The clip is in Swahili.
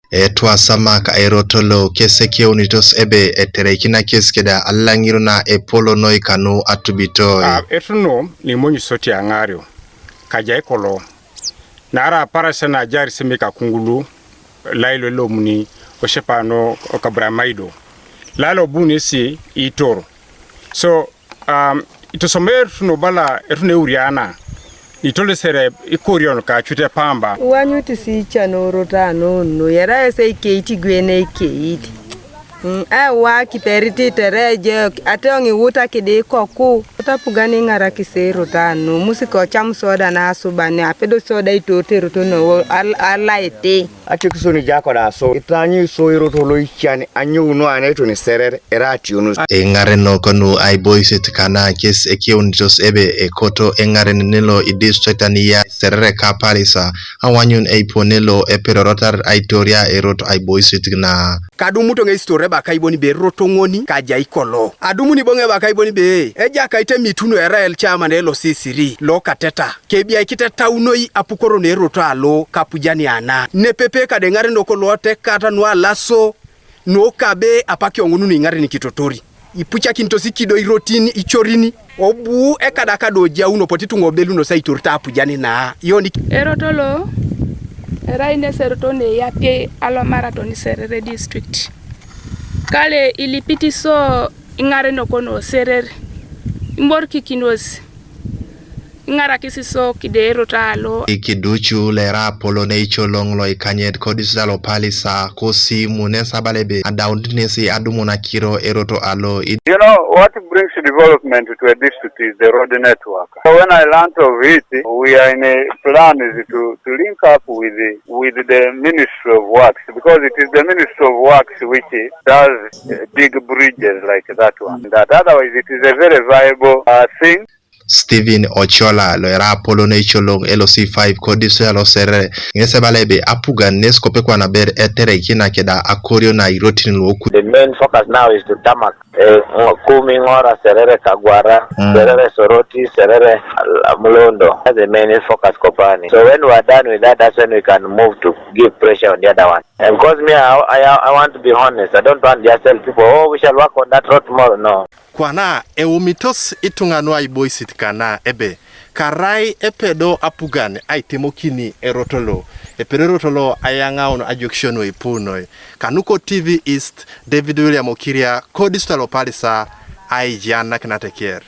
Twa samak aerotolo keseke unitos ebe eterekina keskeda allangiruna polo noi kanu atubito. Etuno ni monyu soti angario kaja ekolo nara parasana jari semeka kungulu lailo lomuni oshepano okabramaido lalo bunisi itoro so itosomer no bala etune uriana itole sere ikorion ka chute pamba wanyuti si chano rotano no yara ese keiti gwene keiti wa kiperiti tereje atongi wuta kide koku utapugani ngara kisero tano musiko cham soda na subane apedo soda itote rotono alaite atikisoni jako da so itanyi so irotolo ichani anyu no aneto ni serere erati unu ngare no kono ai boyset kana kes ekionitos ebe ekoto ngare nelo district ania serere kapalisa awanyun ponelo perorotar aitoria eroto ai boyset na kadumuto nge store bakaiboni be rotongoni kaja ikolo adumuni bonge bakaiboni be eja kaite mituno era el chama nelo sisiri lo kateta kebia ikiteta unoi apukoro ne roto alo kapujani ana ne pepe kadengare ndoko lote kata nwa laso no kabe apaki ongunu ni ngare ni kitotori ipucha kintosi kido irotini ichorini obu ekadaka doja uno potitu ngobelu no sai turta apujani na yoni erotolo era ine serotone yape alo marathon serere district kale ilipiti so ingare no kono serere imborki kinozi ingara kisi so kidero talo ikiduchu lera polone cholonglo ikanyet kodisalo palisa kosi munesa balebe adaundinesi adumuna kiro eroto alo. You know what brings development to a district is the road network. So when I learned of it, we are in a plan is to link up with the Ministry of Works, because it is the Ministry of Works which does big bridges like that one. That otherwise it is a very viable thing. Steven Ochola loera polone cholong LOC5 kodiso alo serere ngese balebe apuga neskope kwa naber etere kina keda akorio na irotin loku. The main focus now is to tamak Kumi Ngora, Serere Kagwara, Serere Soroti, Serere Mulondo. That's the main focus Kopani. So when we are done with that, that's when we can move to give pressure on the other one. And because me, I want to be honest. I don't want to just tell people, oh, we shall work on that road tomorrow. No. Kwana eumitos itunganwa iboisit kana ebe karai epedo apugane aitemokini erotolo epererotolo ayanga ono ajokshono ipuno kanuko TV East David William Okiria kodistalo palisa ai jana knatekier.